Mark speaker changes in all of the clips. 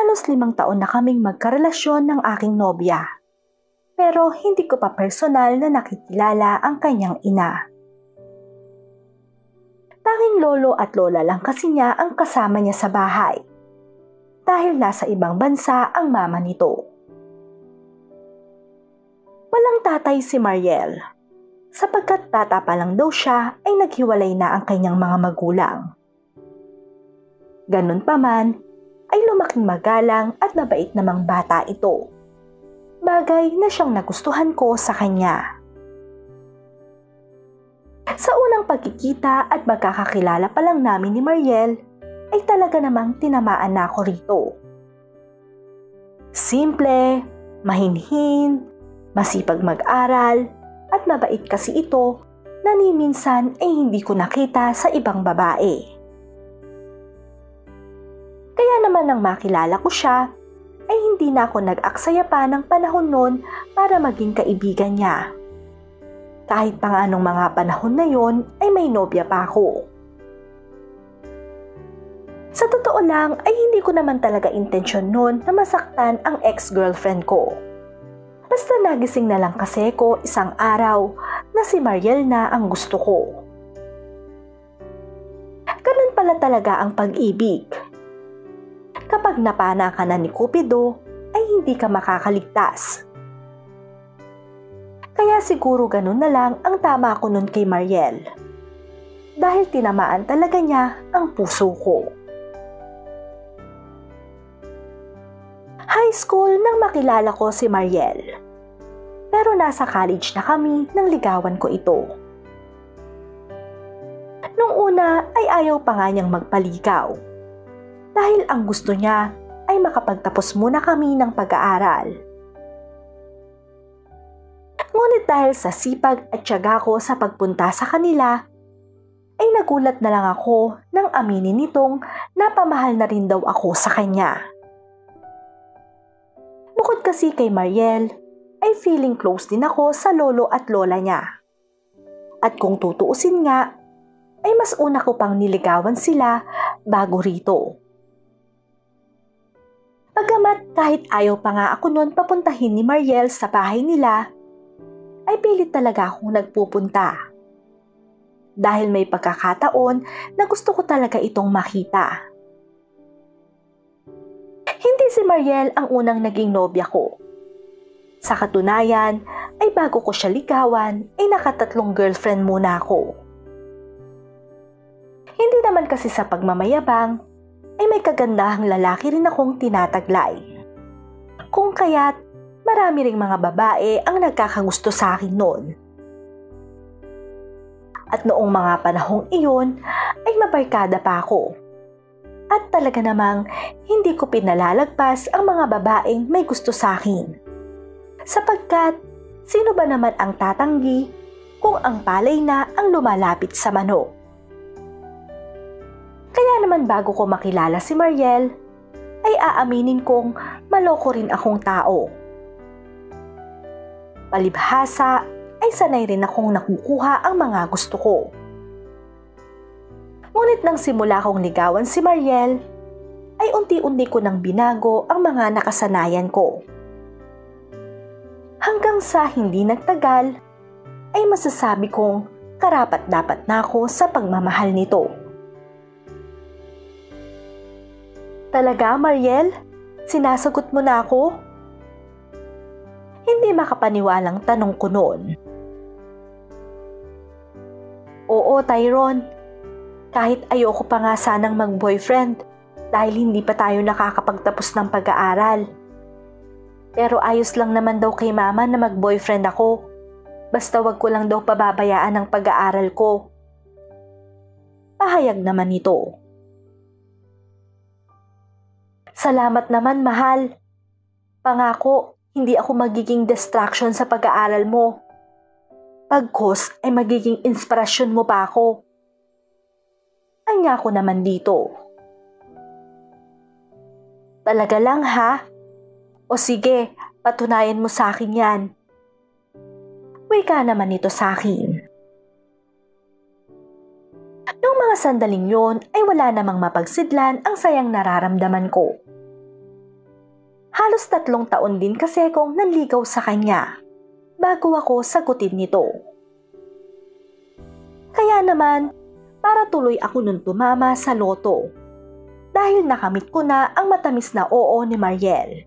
Speaker 1: Halos 5 taon na kaming magkarelasyon ng aking nobya. Pero hindi ko pa personal na nakikilala ang kanyang ina. Tanging lolo at lola lang kasi niya ang kasama niya sa bahay. Dahil nasa ibang bansa ang mama nito. Walang tatay si Mariel. Sapagkat bata pa lang daw siya ay naghiwalay na ang kanyang mga magulang. Ganun pa man, ay lumaking magalang at mabait namang bata ito. Bagay na siyang nagustuhan ko sa kanya. Sa unang pagkikita at magkakakilala pa lang namin ni Mariel, ay talaga namang tinamaan na ako rito. Simple, mahinhin, masipag mag-aral, at mabait kasi ito na ni minsan ay hindi ko nakita sa ibang babae. Kaya naman nang makilala ko siya, ay hindi na ako nag-aksaya pa ng panahon noon para maging kaibigan niya. Kahit pa nga nung mga panahon na yon ay may nobya pa ako. Sa totoo lang ay hindi ko naman talaga intensyon noon na masaktan ang ex-girlfriend ko. Basta nagising na lang kasi ko isang araw na si Mariel na ang gusto ko. Ganun pala talaga ang pag-ibig. Kapag napana ka na ni Cupido, ay hindi ka makakaligtas. Kaya siguro ganun na lang ang tama ko nun kay Mariel. Dahil tinamaan talaga niya ang puso ko. High school nang makilala ko si Mariel. Pero nasa college na kami nang ligawan ko ito. Nung una ay ayaw pa nga niyang magpaligaw. Dahil ang gusto niya ay makapagtapos muna kami ng pag-aaral. Ngunit dahil sa sipag at tiyaga ko sa pagpunta sa kanila, ay nagulat na lang ako nang aminin nitong napamahal na rin daw ako sa kanya. Bukod kasi kay Mariel, ay feeling close din ako sa lolo at lola niya. At kung tutuusin nga, ay mas una ko pang niligawan sila bago rito. Bagamat kahit ayaw pa nga ako noon papuntahin ni Mariel sa bahay nila, ay pilit talaga akong nagpupunta. Dahil may pagkakataon na gusto ko talaga itong makita. Hindi si Mariel ang unang naging nobya ko. Sa katunayan, ay bago ko siya ligawan, ay nakatatlong girlfriend muna ako. Hindi naman kasi sa pagmamayabang, ay may kagandahang lalaki rin akong tinataglay. Kung kaya't marami ring mga babae ang nagkakagusto sa akin noon. At noong mga panahong iyon ay mabarkada pa ako. At talaga namang hindi ko pinalalagpas ang mga babaeng may gusto sa akin. Sapagkat sino ba naman ang tatanggi kung ang palay na ang lumalapit sa manok? Kaya naman bago ko makilala si Mariel, ay aaminin kong maloko rin akong tao. Palibhasa ay sanay rin akong nakukuha ang mga gusto ko. Ngunit nang simula kong ligawan si Mariel, ay unti-unti ko nang binago ang mga nakasanayan ko. Hanggang sa hindi nagtagal, ay masasabi kong karapat-dapat na ako sa pagmamahal nito. Talaga, Mariel? Sinasagot mo na ako? Hindi makapaniwalang tanong ko noon. Oo, Tyrone. Kahit ayoko pa nga sanang mag-boyfriend dahil hindi pa tayo nakakapagtapos ng pag-aaral. Pero ayos lang naman daw kay mama na mag-boyfriend ako. Basta wag ko lang daw pababayaan ang pag-aaral ko. Pahayag naman ito. Salamat naman, mahal. Pangako, hindi ako magiging distraction sa pag-aaral mo. Pagkos ay magiging inspirasyon mo pa ako. Anya ko naman dito. Talaga lang ha? O sige, patunayan mo sa akin yan. Wika naman ito sa akin. Noong mga sandaling yon ay wala namang mapagsidlan ang sayang nararamdaman ko. Halos 3 taon din kasi akong nanligaw sa kanya bago ako sagutin nito. Kaya naman, para tuloy ako nun tumama sa loto dahil nakamit ko na ang matamis na oo ni Mariel.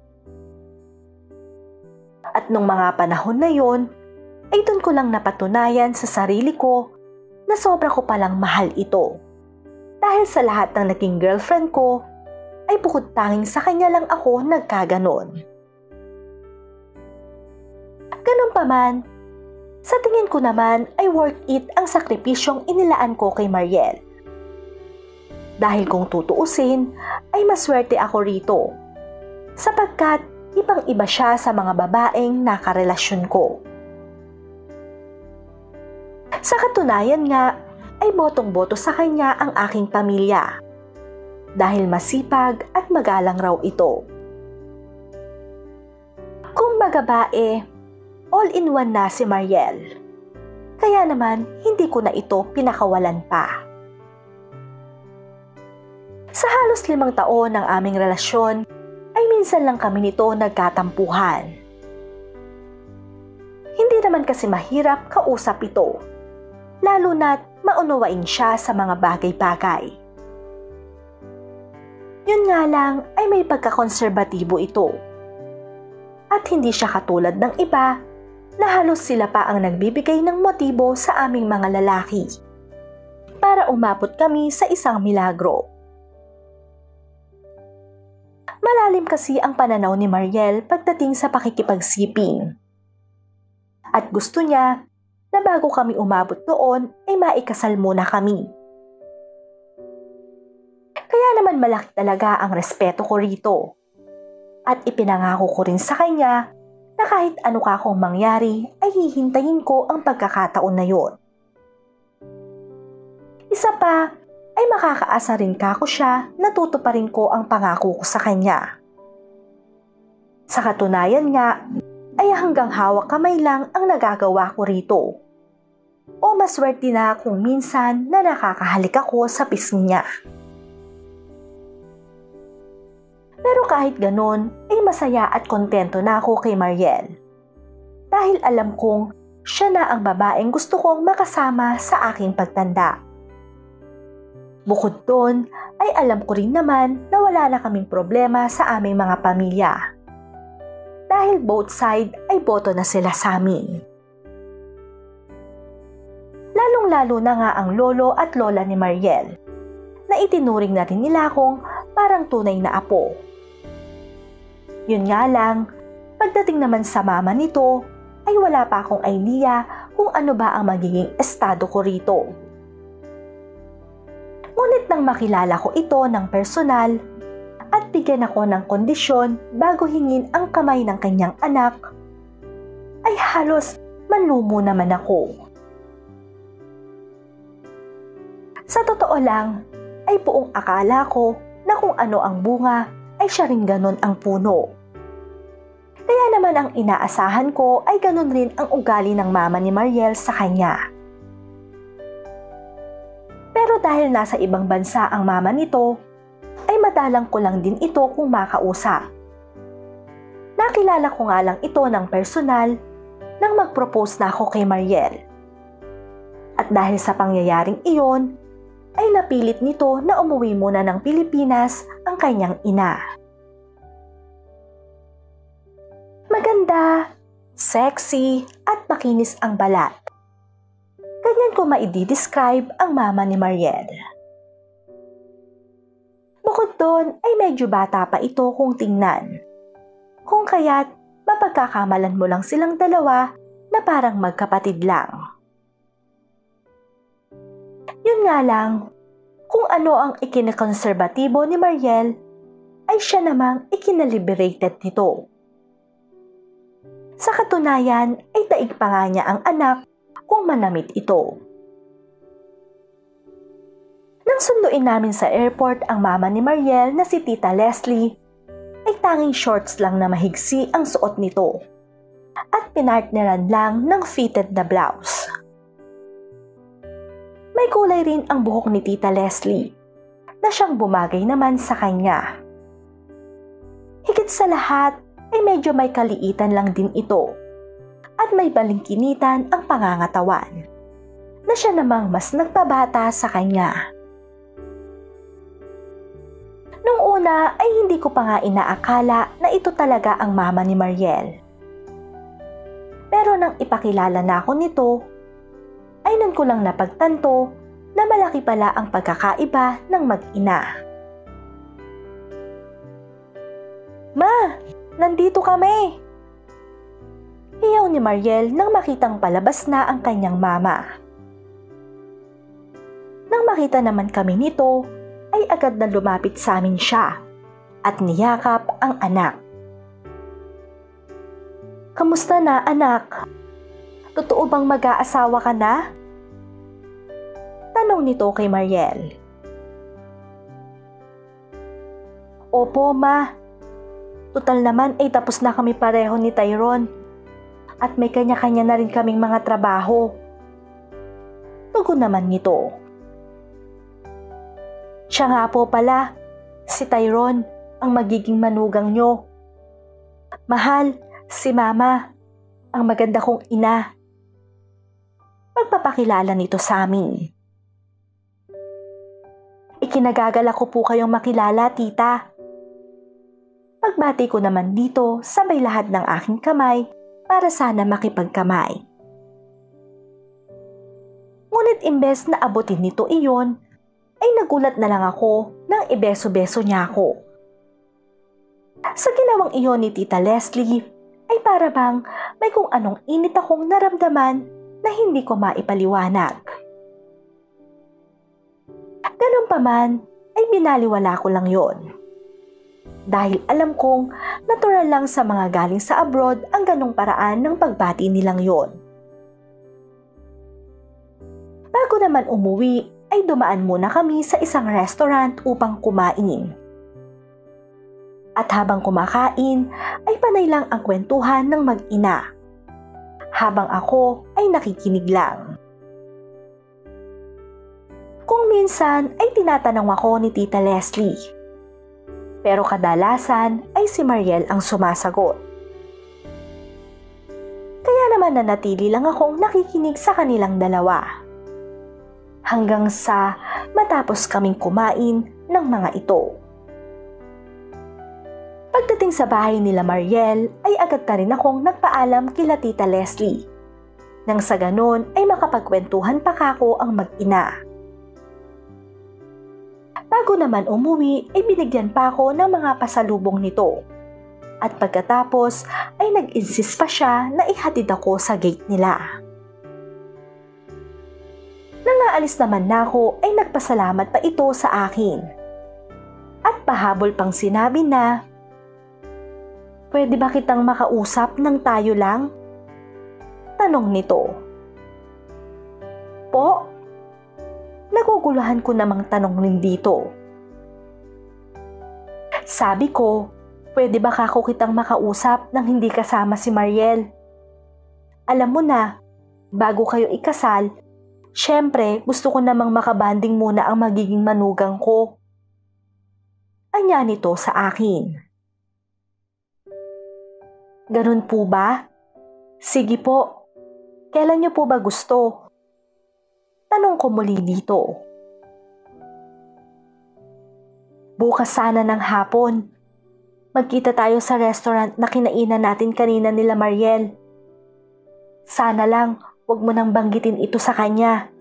Speaker 1: At nung mga panahon na yon, ay doon ko lang napatunayan sa sarili ko na sobra ko palang mahal ito. Dahil sa lahat ng naging girlfriend ko, ay bukod tanging sa kanya lang ako nagkaganon. Ganun pa man, sa tingin ko naman ay worth it ang sakripisyong inilaan ko kay Mariel. Dahil kung tutuusin, ay maswerte ako rito. Sapagkat ibang-iba siya sa mga babaeng nakarelasyon ko. Sa katunayan nga, ay botong-boto sa kanya ang aking pamilya. Dahil masipag at magalang raw ito. Kung magabae, all-in-one na si Mariel. Kaya naman, hindi ko na ito pinakawalan pa. Sa halos 5 taon ng aming relasyon, ay minsan lang kami nito nagkatampuhan. Hindi naman kasi mahirap kausap ito, lalo na't maunawain siya sa mga bagay-bagay. Yun nga lang ay may pagkakonserbatibo ito. At hindi siya katulad ng iba na halos sila pa ang nagbibigay ng motibo sa aming mga lalaki para umabot kami sa isang milagro. Malalim kasi ang pananaw ni Mariel pagdating sa pakikipagsiping. At gusto niya na bago kami umabot doon ay maikasal muna kami. Kaya naman malaki talaga ang respeto ko rito. At ipinangako ko rin sa kanya na kahit ano ka kung mangyari ay hihintayin ko ang pagkakataon na yon. Isa pa ay makakaasa rin kako siya na tutuparin ko ang pangako ko sa kanya. Sa katunayan nga ay hanggang hawak kamay lang ang nagagawa ko rito. O maswerte na kung minsan na nakakahalik ako sa pisngi niya. Pero kahit ganon, ay masaya at kontento na ako kay Mariel. Dahil alam kong siya na ang babaeng gusto kong makasama sa aking pagtanda. Bukod doon, ay alam ko rin naman na wala na kaming problema sa aming mga pamilya. Dahil both side ay boto na sila sa amin. Lalong-lalo na nga ang lolo at lola ni Mariel, na itinuring na rin nila akong parang tunay na apo. Yun nga lang, pagdating naman sa mama nito, ay wala pa akong idea kung ano ba ang magiging estado ko rito. Ngunit nang makilala ko ito ng personal at bigyan ako ng kondisyon bago hingin ang kamay ng kanyang anak, ay halos manlumo naman ako. Sa totoo lang, ay buong akala ko na kung ano ang bunga ay siya rin ganon ang puno. Kaya naman ang inaasahan ko ay ganon rin ang ugali ng mama ni Mariel sa kanya. Pero dahil nasa ibang bansa ang mama nito, ay madalang ko lang din ito kung makausap. Nakilala ko nga lang ito ng personal nang mag-propose na ako kay Mariel. At dahil sa pangyayaring iyon, ay napilit nito na umuwi muna ng Pilipinas ang kanyang ina. Maganda, sexy, at makinis ang balat. Ganyan ko maidi-describe ang mama ni Mariel. Bukod doon ay medyo bata pa ito kung tingnan. Kung kaya't mapagkakamalan mo lang silang dalawa na parang magkapatid lang. Yun nga lang, kung ano ang ikinakonserbatibo ni Mariel, ay siya namang ikinaliberated nito. Sa katunayan ay daig pa nga niya ang anak kung manamit ito. Nang sunduin namin sa airport ang mama ni Mariel na si Tita Leslie, ay tanging shorts lang na mahigsi ang suot nito at pinartneran lang ng fitted na blouse. May kulay rin ang buhok ni Tita Leslie na siyang bumagay naman sa kanya. Higit sa lahat ay medyo may kaliitan lang din ito at may balingkinitan ang pangangatawan na siya namang mas nagpabata sa kanya. Nung una ay hindi ko pa nga inaakala na ito talaga ang mama ni Mariel. Pero nang ipakilala na ako nito, ay nun ko lang napagtanto na malaki pala ang pagkakaiba ng mag-ina. "Ma, nandito kami!" Hiyaw ni Mariel nang makitang palabas na ang kanyang mama. Nang makita naman kami nito, ay agad na lumapit sa amin siya at niyakap ang anak. "Kamusta na, anak? Totoo bang mag-aasawa ka na?" Tanong nito kay Mariel. "Opo, ma. Total naman ay tapos na kami pareho ni Tyrone. At may kanya-kanya na rin kaming mga trabaho." Tugon naman nito. "Siya nga po pala, si Tyrone ang magiging manugang nyo. Mahal, si Mama, ang maganda kong ina." Pagpapakilala nito sa amin. "Ikinagagalak ko po kayong makilala, tita." Pagbati ko naman dito, sabay lahat ng aking kamay para sana makipagkamay. Ngunit imbes na abutin nito iyon, ay nagulat na lang ako nang ibeso-beso niya ako. Sa ginawang iyon ni Tita Leslie, ay para bang may kung anong init akong naramdaman na hindi ko maipaliwanag. Ganun pa man, ay binaliwala ko lang yon. Dahil alam kong natural lang sa mga galing sa abroad ang ganong paraan ng pagbati nilang yon. Bago naman umuwi, ay dumaan muna kami sa isang restaurant upang kumain. At habang kumakain, ay panay lang ang kwentuhan ng mag-ina, habang ako ay nakikinig lang. Kung minsan ay tinatanong ako ni Tita Leslie, pero kadalasan ay si Mariel ang sumasagot. Kaya naman nanatili lang akong nakikinig sa kanilang dalawa. Hanggang sa matapos kaming kumain ng mga ito. Pagdating sa bahay nila Mariel ay agad na rin akong nagpaalam kila Tita Leslie. Nang sa ganon ay makapagkwentuhan pa kako ang mag-ina. Bago naman umuwi ay binigyan pa ako ng mga pasalubong nito. At pagkatapos ay nag-insist pa siya na ihatid ako sa gate nila. Nang aalis naman na ako ay nagpasalamat pa ito sa akin. At pahabol pang sinabi na, "Pwede ba kitang makausap ng tayo lang?" Tanong nito. "Po?" Naguguluhan ko namang tanong rin dito. Sabi ko, "Pwede ba kako kitang makausap nang hindi kasama si Mariel? Alam mo na, bago kayo ikasal, syempre gusto ko namang makabanding muna ang magiging manugang ko." Anya nito sa akin. "Ganun po ba? Sige po. Kailan niyo po ba gusto?" Tanong ko muli dito. "Bukas sana ng hapon. Magkita tayo sa restaurant na kinainan natin kanina nila Mariel. Sana lang wag mo nang banggitin ito sa kanya."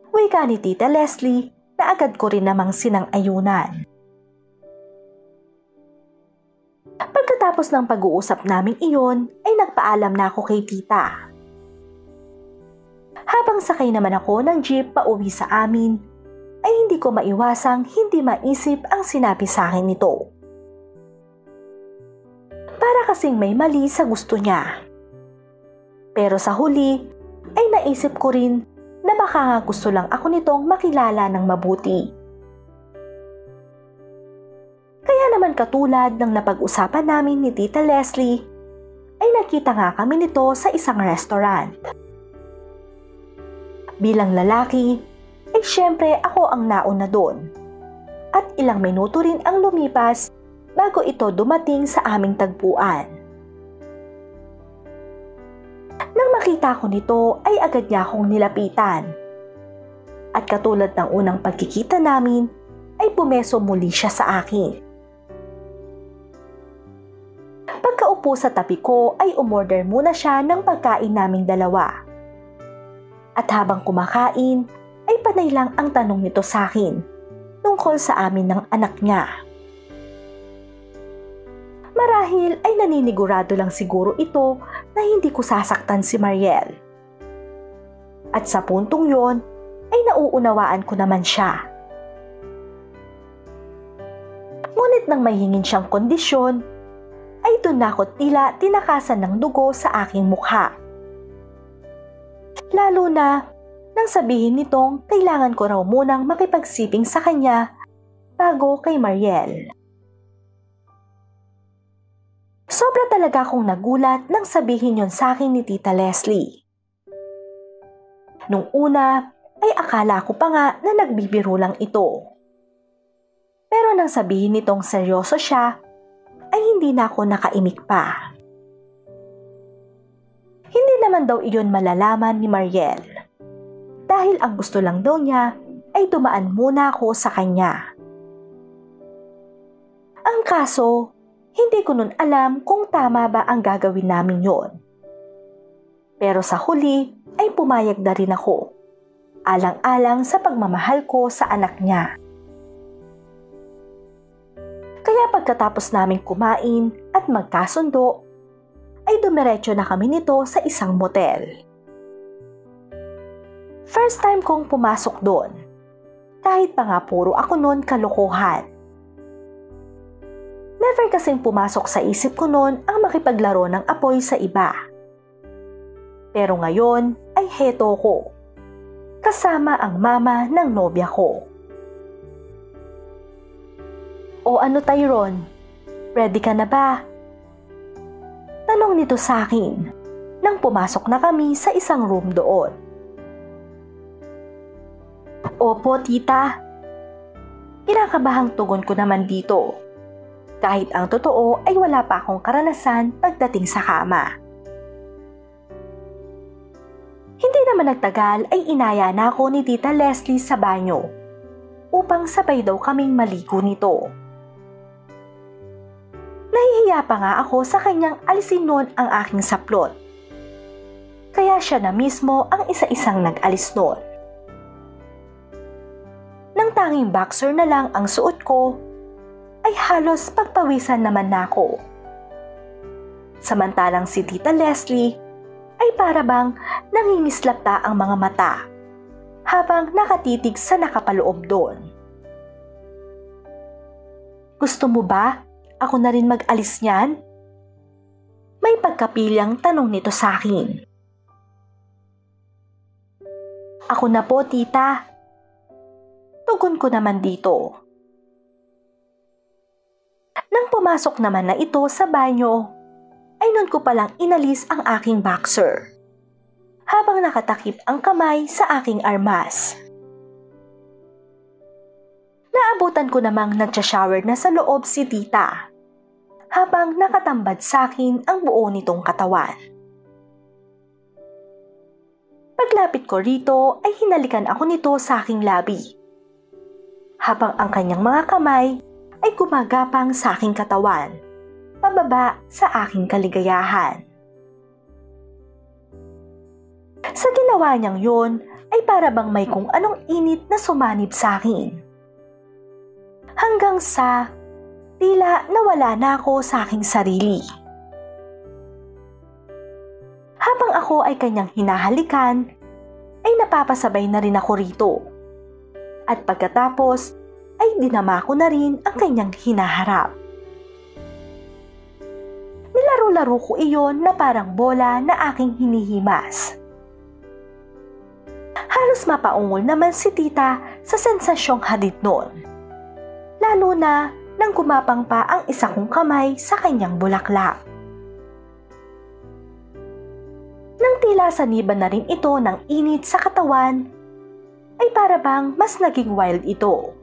Speaker 1: Wika ni Tita Leslie na agad ko rin namang sinang-ayunan. Pagkatapos ng pag-uusap naming iyon ay nagpaalam na ako kay tita. Habang sakay naman ako ng jeep pauwi sa amin, ay hindi ko maiwasang hindi maisip ang sinabi sa akin nito. Para kasing may mali sa gusto niya. Pero sa huli, ay naisip ko rin na baka nga gusto lang ako nitong makilala ng mabuti. Kaya naman katulad ng napag-usapan namin ni Tita Leslie, ay nakita nga kami nito sa isang restaurant. Bilang lalaki, ay syempre ako ang nauna doon. At ilang minuto rin ang lumipas bago ito dumating sa aming tagpuan. Nang makita ko nito ay agad niya akong nilapitan. At katulad ng unang pagkikita namin ay pumeso muli siya sa akin. Pagkaupo sa tabi ko ay umorder muna siya ng pagkain naming dalawa. At habang kumakain ay panay lang ang tanong nito sa akin tungkol sa amin ng anak niya. Marahil ay naninigurado lang siguro ito na hindi ko sasaktan si Mariel. At sa puntong yon ay nauunawaan ko naman siya. Ngunit nang may hingin siyang kondisyon, ay doon na ako tila tinakasan ng dugo sa aking mukha. Lalo na nang sabihin nitong kailangan ko raw munang makipagsiping sa kanya bago kay Mariel. Sobra talaga akong nagulat nang sabihin yon sa akin ni Tita Leslie. Nung una ay akala ko pa nga na nagbibiro lang ito. Pero nang sabihin nitong seryoso siya, ay hindi na ako nakaimik pa. Hindi naman daw iyon malalaman ni Mariel. Dahil ang gusto lang daw niya ay dumaan muna ako sa kanya. Ang kaso, hindi ko nun alam kung tama ba ang gagawin namin yon. Pero sa huli ay pumayag na rin ako. Alang-alang sa pagmamahal ko sa anak niya. Kaya pagkatapos naming kumain at magkasundo, ay dumiretso na kami nito sa isang motel. First time kong pumasok doon, kahit pa nga puro ako noon kalokohan. Never kasing pumasok sa isip ko noon ang makipaglaro ng apoy sa iba. Pero ngayon ay heto ko. Kasama ang mama ng nobya ko. O ano Tyrone, ready ka na ba? Tanong nito sa akin nang pumasok na kami sa isang room doon. Opo tita. Kinakabahang tugon ko naman dito. Kahit ang totoo ay wala pa akong karanasan pagdating sa kama. Hindi naman nagtagal ay inaya na ako ni Tita Leslie sa banyo upang sabay daw kaming maligo nito. Nahihiya pa nga ako sa kanyang alisin noon ang aking saplot. Kaya siya na mismo ang isa-isang nag-alis noon. Nang tanging boxer na lang ang suot ko, ay halos pagpawisan naman na ako. Samantalang si Tita Leslie ay para bang nangingislapta ang mga mata habang nakatitig sa nakapaloob doon. Gusto mo ba ako na rin mag-alis niyan? May pagkapilyang tanong nito sa akin. Ako na po tita. Tugon ko naman dito. Nang pumasok naman na ito sa banyo, ay nun ko palang inalis ang aking boxer, habang nakatakip ang kamay sa aking armas. Naabutan ko namang nagsha-shower na sa loob si tita, habang nakatambad sa akin ang buo nitong katawan. Paglapit ko rito ay hinalikan ako nito sa aking labi, habang ang kanyang mga kamay ay gumagapang sa aking katawan, pababa sa aking kaligayahan. Sa ginawa niyang yun ay para bang may kung anong init na sumanib sa akin. Hanggang sa tila nawala na ako sa aking sarili. Habang ako ay kanyang hinahalikan, ay napapasabay na rin ako rito. At pagkatapos ay dinama ko na rin ang kanyang hinaharap. Nilaro-laro ko iyon na parang bola na aking hinihimas. Halos mapaungol naman si tita sa sensasyong hadid noon. Lalo na nang gumapang pa ang isa kong kamay sa kanyang bulaklak. Nang tila saniban na rin ito ng init sa katawan, ay para bang mas naging wild ito.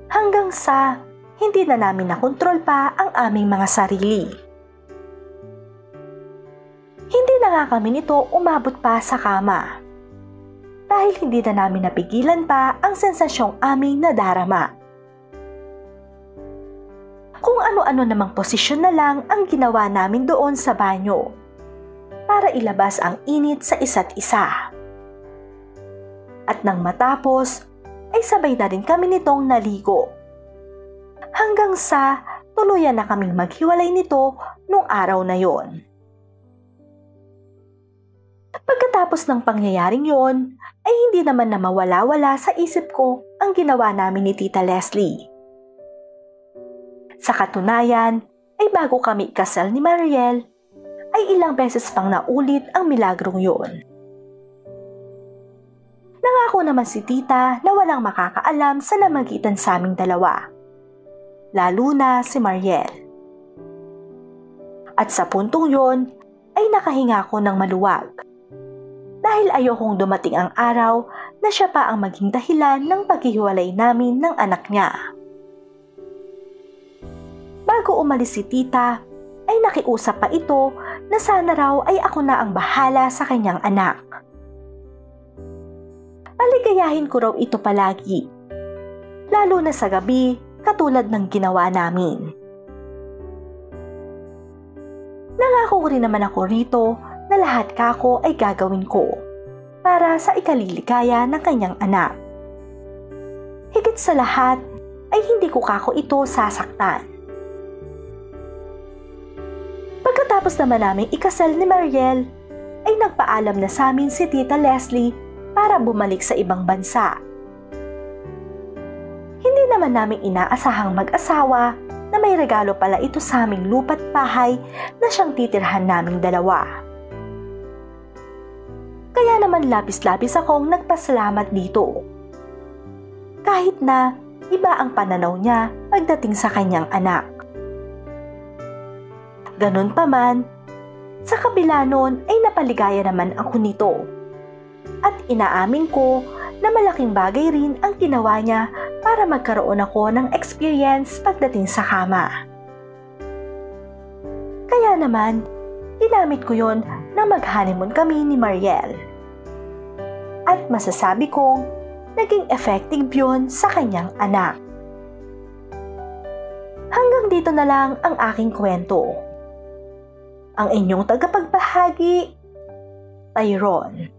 Speaker 1: Hanggang sa hindi na namin nakontrol pa ang aming mga sarili. Hindi na nga kami nito umabot pa sa kama dahil hindi na namin napigilan pa ang sensasyong aming nadarama. Kung ano-ano namang posisyon na lang ang ginawa namin doon sa banyo para ilabas ang init sa isa't isa. At nang matapos, ay sabay na rin kami nitong naligo. Hanggang sa tuluyan na kaming maghiwalay nito nung araw na yon. Pagkatapos ng pangyayaring yon, ay hindi naman na mawala-wala sa isip ko ang ginawa namin ni Tita Leslie. Sa katunayan, ay bago kami ikasal ni Mariel, ay ilang beses pang naulit ang milagrong yon. Nangako naman si Tita na walang makakaalam sa namagitan sa aming dalawa, lalo na si Mariel. At sa puntong yon, ay nakahinga ako ng maluwag. Dahil ayokong dumating ang araw na siya pa ang maging dahilan ng paghihiwalay namin ng anak niya. Bago umalis si Tita, ay nakiusap pa ito na sana raw ay ako na ang bahala sa kanyang anak. Paligayahin ko raw ito palagi, lalo na sa gabi katulad ng ginawa namin. Nangako rin naman ako rito na lahat kako ay gagawin ko para sa ikaliligaya ng kanyang anak. Higit sa lahat ay hindi ko kako ito sasaktan. Pagkatapos naman namin ikasal ni Mariel, ay nagpaalam na sa amin si Tita Leslie para bumalik sa ibang bansa. Hindi naman namin inaasahang mag-asawa na may regalo pala ito sa aming lupa't bahay na siyang titirhan naming dalawa. Kaya naman labis-labis akong nagpasalamat dito. Kahit na iba ang pananaw niya pagdating sa kanyang anak. Ganun pa man, sa kabila nun ay napaligaya naman ako nito. At inaamin ko na malaking bagay rin ang ginawa niya para magkaroon ako ng experience pagdating sa kama. Kaya naman, ginamit ko yon na mag-honeymoon kami ni Mariel. At masasabi kong naging effective yun sa kanyang anak. Hanggang dito na lang ang aking kwento. Ang inyong tagapagbahagi, Tyrone.